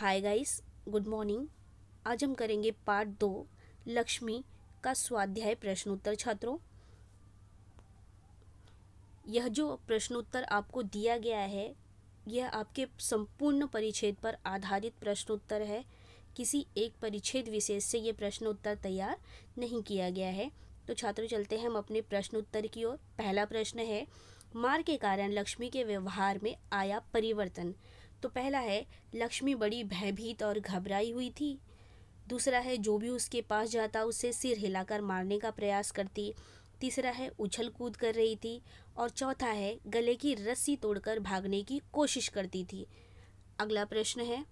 Hi guys, good morning. आज हम करेंगे पार्ट 2 लक्ष्मी का स्वाध्याय प्रश्नोत्तर। छात्रों, यह जो प्रश्नोत्तर आपको दिया गया है यह आपके संपूर्ण परिच्छेद पर आधारित प्रश्नोत्तर है। किसी एक परिच्छेद विशेष से ये प्रश्नोत्तर तैयार नहीं किया गया है। तो छात्रों, चलते हैं हम अपने प्रश्नोत्तर की ओर। पहला प्रश्न है, मार के कारण लक्ष्मी के व्यवहार में आया परिवर्तन। तो पहला है, लक्ष्मी बड़ी भयभीत और घबराई हुई थी। दूसरा है, जो भी उसके पास जाता उसे सिर हिलाकर मारने का प्रयास करती। तीसरा है, उछल कूद कर रही थी। और चौथा है, गले की रस्सी तोड़कर भागने की कोशिश करती थी। अगला प्रश्न है,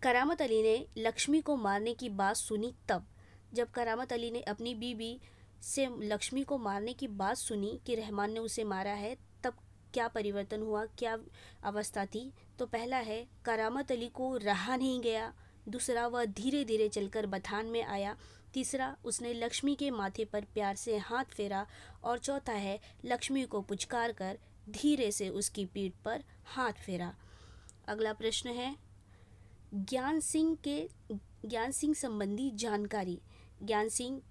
करामत अली ने लक्ष्मी को मारने की बात सुनी तब। जब करामत अली ने अपनी बीबी से लक्ष्मी को मारने की बात सुनी कि रहमान ने उसे मारा है, तब क्या परिवर्तन हुआ, क्या अवस्था थी। तो पहला है, करामत अली को रहा नहीं गया। दूसरा, वह धीरे धीरे चलकर बथान में आया। तीसरा, उसने लक्ष्मी के माथे पर प्यार से हाथ फेरा। और चौथा है, लक्ष्मी को पुचकार कर धीरे से उसकी पीठ पर हाथ फेरा। अगला प्रश्न है, ज्ञान सिंह संबंधी जानकारी। ज्ञान सिंह,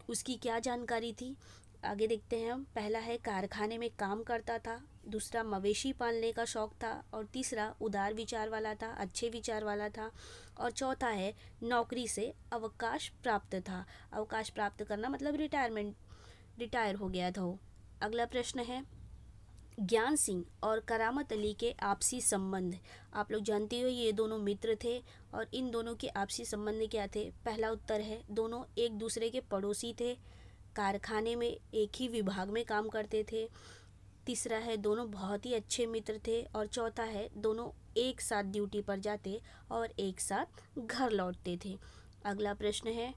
उसकी क्या जानकारी थी, आगे देखते हैं हम। पहला है, कारखाने में काम करता था। दूसरा, मवेशी पालने का शौक था। और तीसरा, उदार विचार वाला था, अच्छे विचार वाला था। और चौथा है, नौकरी से अवकाश प्राप्त था। अवकाश प्राप्त करना मतलब रिटायर हो गया था वो। अगला प्रश्न है, ज्ञान सिंह और करामत अली के आपसी संबंध। आप लोग जानते हो ये दोनों मित्र थे और इन दोनों के आपसी संबंध क्या थे। पहला उत्तर है, दोनों एक दूसरे के पड़ोसी थे, कारखाने में एक ही विभाग में काम करते थे। तीसरा है, दोनों बहुत ही अच्छे मित्र थे। और चौथा है, दोनों एक साथ ड्यूटी पर जाते और एक साथ घर लौटते थे। अगला प्रश्न है,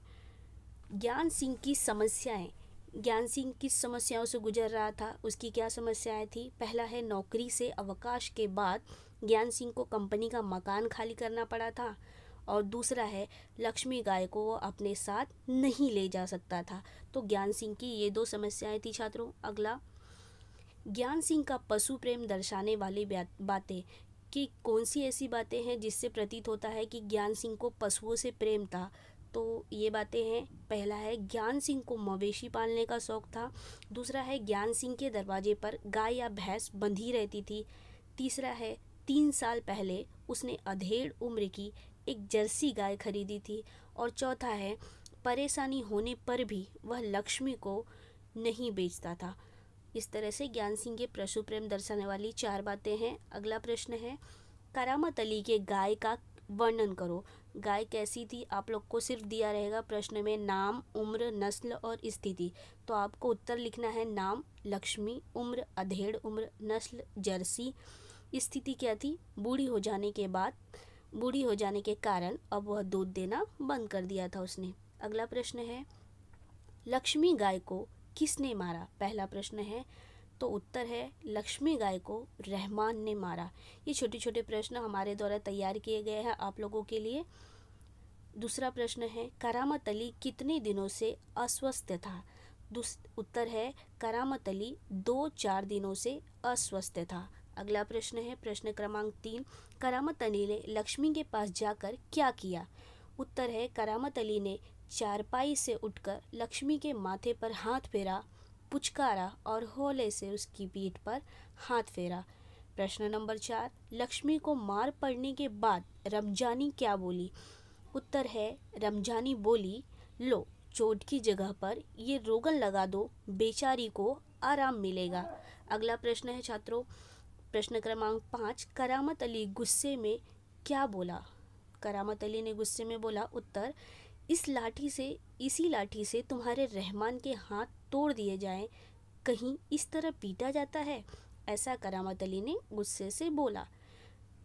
ज्ञान सिंह की समस्याएं। ज्ञान सिंह किस समस्याओं से गुजर रहा था, उसकी क्या समस्याएं थी। पहला है, नौकरी से अवकाश के बाद ज्ञान सिंह को कंपनी का मकान खाली करना पड़ा था। और दूसरा है, लक्ष्मी गाय को वो अपने साथ नहीं ले जा सकता था। तो ज्ञान सिंह की ये दो समस्याएं थी छात्रों। अगला, ज्ञान सिंह का पशु प्रेम दर्शाने वाली बातें कि कौन सी ऐसी बातें हैं जिससे प्रतीत होता है कि ज्ञान सिंह को पशुओं से प्रेम था। तो ये बातें हैं, पहला है, ज्ञान सिंह को मवेशी पालने का शौक था। दूसरा है, ज्ञान सिंह के दरवाजे पर गाय या भैंस बंधी रहती थी। तीसरा है, 3 साल पहले उसने अधेड़ उम्र की एक जर्सी गाय खरीदी थी। और चौथा है, परेशानी होने पर भी वह लक्ष्मी को नहीं बेचता था। इस तरह से ज्ञान सिंह के पशु प्रेम दर्शाने वाली 4 बातें हैं। अगला प्रश्न है, करामत अली के गाय का वर्णन करो। गाय कैसी थी, आप लोग को सिर्फ दिया रहेगा प्रश्न में नाम, उम्र, नस्ल और स्थिति। तो आपको उत्तर लिखना है, नाम लक्ष्मी, उम्र अधेड़ उम्र, नस्ल जर्सी, स्थिति क्या थी, बूढ़ी हो जाने के कारण अब वह दूध देना बंद कर दिया था उसने। अगला प्रश्न है, लक्ष्मी गाय को किसने मारा। पहला प्रश्न है, तो उत्तर है, लक्ष्मी गाय को रहमान ने मारा। ये छोटे छोटे प्रश्न हमारे द्वारा तैयार किए गए हैं आप लोगों के लिए। दूसरा प्रश्न है, करामत अली कितने दिनों से अस्वस्थ था। उत्तर है, करामत अली 2-4 दिनों से अस्वस्थ था। अगला प्रश्न है, प्रश्न क्रमांक 3, करामत अली ने लक्ष्मी के पास जाकर क्या किया। उत्तर है, करामत अली ने चारपाई से उठकर लक्ष्मी के माथे पर हाथ फेरा, पुचकारा और हौले से उसकी पीठ पर हाथ फेरा। प्रश्न नंबर 4, लक्ष्मी को मार पड़ने के बाद रमजानी क्या बोली। उत्तर है, रमजानी बोली, लो चोट की जगह पर ये रोगन लगा दो, बेचारी को आराम मिलेगा। अगला प्रश्न है छात्रों, प्रश्न क्रमांक 5, करामत अली गुस्से में क्या बोला। करामत अली ने गुस्से में बोला, उत्तर, इसी लाठी से तुम्हारे रहमान के हाथ तोड़ दिए जाएं, कहीं इस तरह पीटा जाता है। ऐसा करामत अली ने गुस्से से बोला।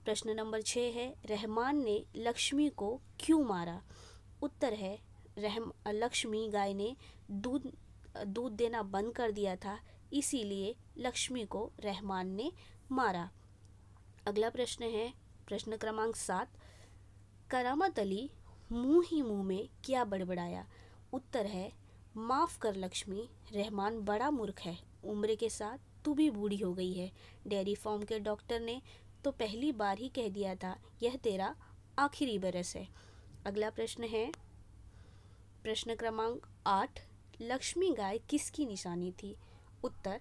प्रश्न नंबर 6 है, रहमान ने लक्ष्मी को क्यों मारा। उत्तर है, लक्ष्मी गाय ने दूध देना बंद कर दिया था, इसीलिए लक्ष्मी को रहमान ने मारा। अगला प्रश्न है, प्रश्न क्रमांक 7, करामत अली मुंह ही मुंह में क्या बड़बड़ाया। उत्तर है, माफ़ कर लक्ष्मी, रहमान बड़ा मूर्ख है, उम्र के साथ तू भी बूढ़ी हो गई है। डेयरी फार्म के डॉक्टर ने तो पहली बार ही कह दिया था यह तेरा आखिरी बरस है। अगला प्रश्न है प्रश्न क्रमांक 8, लक्ष्मी गाय किसकी निशानी थी? उत्तर,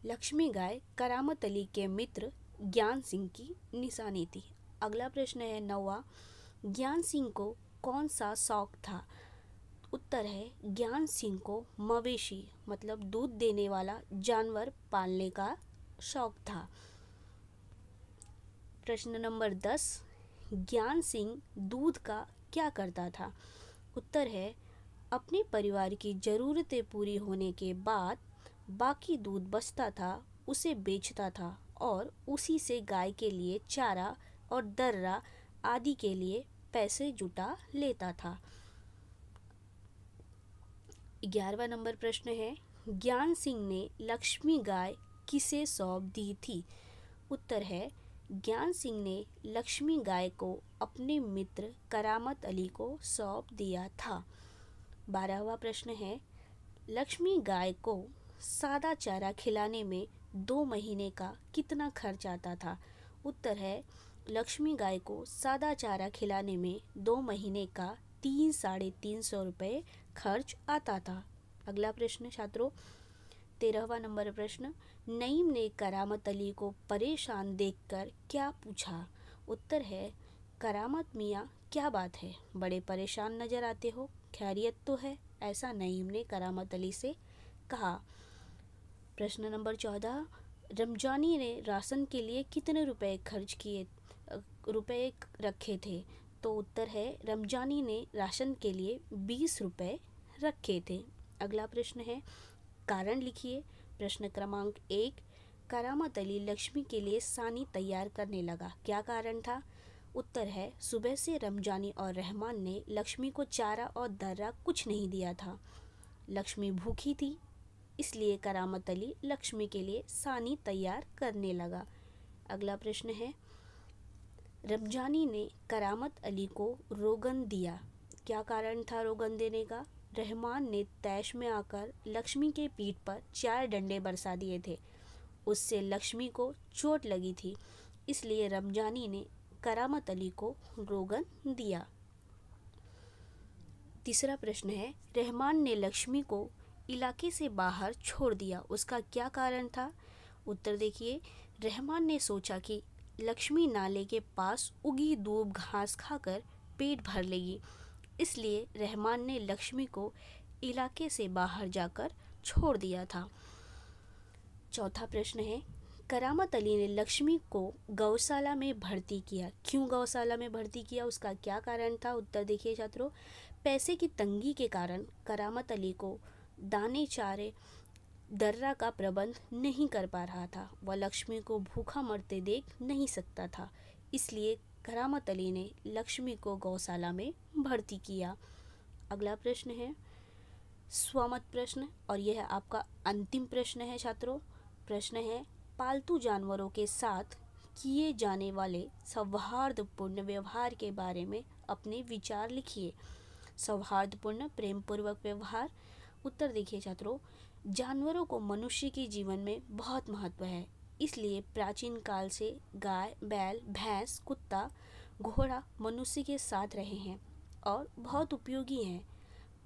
लक्ष्मी गाय करामत अली के मित्र ज्ञान सिंह की निशानी थी। अगला प्रश्न है 9वां, ज्ञान सिंह को कौन सा शौक था? उत्तर है, ज्ञान सिंह को मवेशी मतलब दूध देने वाला जानवर पालने का शौक था। प्रश्न नंबर 10, ज्ञान सिंह दूध का क्या करता था? उत्तर है, अपने परिवार की ज़रूरतें पूरी होने के बाद बाकी दूध बचता था उसे बेचता था और उसी से गाय के लिए चारा और दर्रा आदि के लिए पैसे जुटा लेता था। 11वां नंबर प्रश्न है, ज्ञान सिंह ने लक्ष्मी गाय किसे सौंप दी थी? उत्तर है, ज्ञान सिंह ने लक्ष्मी गाय को अपने मित्र करामत अली को सौंप दिया था। 12वां प्रश्न है, लक्ष्मी गाय को सादा चारा खिलाने में 2 महीने का कितना खर्च आता था? उत्तर है, लक्ष्मी गाय को सादा चारा खिलाने में 2 महीने का 300-350 रुपये खर्च आता था। अगला प्रश्न छात्रों, 13वां नंबर प्रश्न, नईम ने करामत अली को परेशान देखकर क्या पूछा? उत्तर है, करामत मियाँ क्या बात है, बड़े परेशान नजर आते हो, खैरियत तो है? ऐसा नईम ने करामत अली से कहा। प्रश्न नंबर 14, रमजानी ने राशन के लिए कितने रुपए रखे थे? तो उत्तर है, रमजानी ने राशन के लिए 20 रुपए रखे थे। अगला प्रश्न है, कारण लिखिए। प्रश्न क्रमांक 1, करामत अली लक्ष्मी के लिए सानी तैयार करने लगा, क्या कारण था? उत्तर है, सुबह से रमजानी और रहमान ने लक्ष्मी को चारा और दर्रा कुछ नहीं दिया था। लक्ष्मी भूखी थी, इसलिए करामत अली लक्ष्मी के लिए सानी तैयार करने लगा। अगला प्रश्न है, रमजानी ने करामत अली को रोगन दिया, क्या कारण था रोगन देने का? रहमान ने तैश में आकर लक्ष्मी के पीठ पर 4 डंडे बरसा दिए थे, उससे लक्ष्मी को चोट लगी थी, इसलिए रमजानी ने करामत अली को रोगन दिया। तीसरा प्रश्न है, रहमान ने लक्ष्मी को इलाके से बाहर छोड़ दिया, उसका क्या कारण था? उत्तर देखिए, रहमान ने सोचा कि लक्ष्मी नाले के पास उगी दूब घास खाकर पेट भर लेगी, इसलिए रहमान ने लक्ष्मी को इलाके से बाहर जाकर छोड़ दिया था। चौथा प्रश्न है, करामत अली ने लक्ष्मी को गौशाला में भर्ती किया, क्यों गौशाला में भर्ती किया, उसका क्या कारण था? उत्तर देखिए छात्रों, पैसे की तंगी के कारण करामत अली को दाने चारे दर्रा का प्रबंध नहीं कर पा रहा था, वह लक्ष्मी को भूखा मरते देख नहीं सकता था, इसलिए करामत अली ने लक्ष्मी को गौशाला में भर्ती किया। अगला प्रश्न है स्वमत प्रश्न और यह आपका अंतिम प्रश्न है छात्रों। प्रश्न है, पालतू जानवरों के साथ किए जाने वाले सौहार्दपूर्ण व्यवहार के बारे में अपने विचार लिखिए। सौहार्दपूर्ण प्रेमपूर्वक व्यवहार। उत्तर देखिए छात्रों, जानवरों को मनुष्य के जीवन में बहुत महत्व है, इसलिए प्राचीन काल से गाय, बैल, भैंस, कुत्ता, घोड़ा मनुष्य के साथ रहे हैं और बहुत उपयोगी हैं।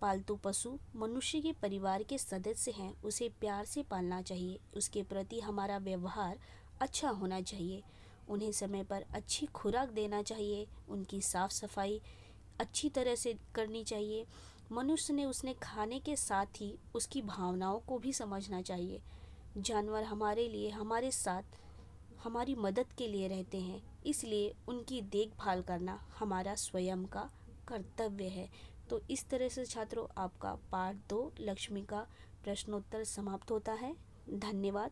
पालतू पशु मनुष्य के परिवार के सदस्य हैं, उसे प्यार से पालना चाहिए, उसके प्रति हमारा व्यवहार अच्छा होना चाहिए, उन्हें समय पर अच्छी खुराक देना चाहिए, उनकी साफ सफाई अच्छी तरह से करनी चाहिए। मनुष्य ने उसने खाने के साथ ही उसकी भावनाओं को भी समझना चाहिए। जानवर हमारे लिए, हमारे साथ, हमारी मदद के लिए रहते हैं, इसलिए उनकी देखभाल करना हमारा स्वयं का कर्तव्य है। तो इस तरह से छात्रों आपका पाठ 2 लक्ष्मी का प्रश्नोत्तर समाप्त होता है। धन्यवाद।